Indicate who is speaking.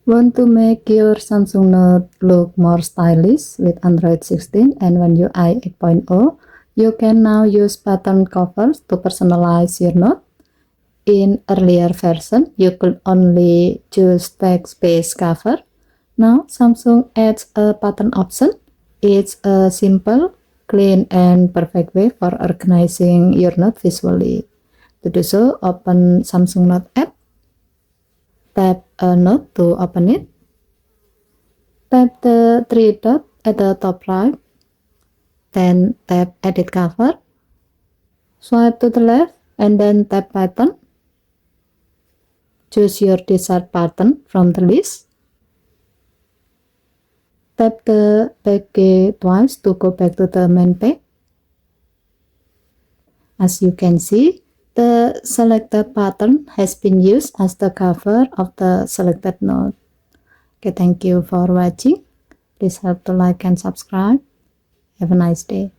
Speaker 1: Want to make your Samsung Note look more stylish with Android 16 and One UI 8.0? You can now use button covers to personalize your Note. In earlier version, you could only choose text-based cover. Now, Samsung adds a button option. It's a simple, clean, and perfect way for organizing your Note visually. To do so, open Samsung Note app. Tap a note to open it. Tap the three dots at the top right. Then tap edit cover. Swipe to the left and then tap button. Choose your desired button from the list. Tap the back key twice to go back to the main page. As you can see, the selected button has been used as the cover of the selected note. Okay, thank you for watching. Please help to like and subscribe. Have a nice day.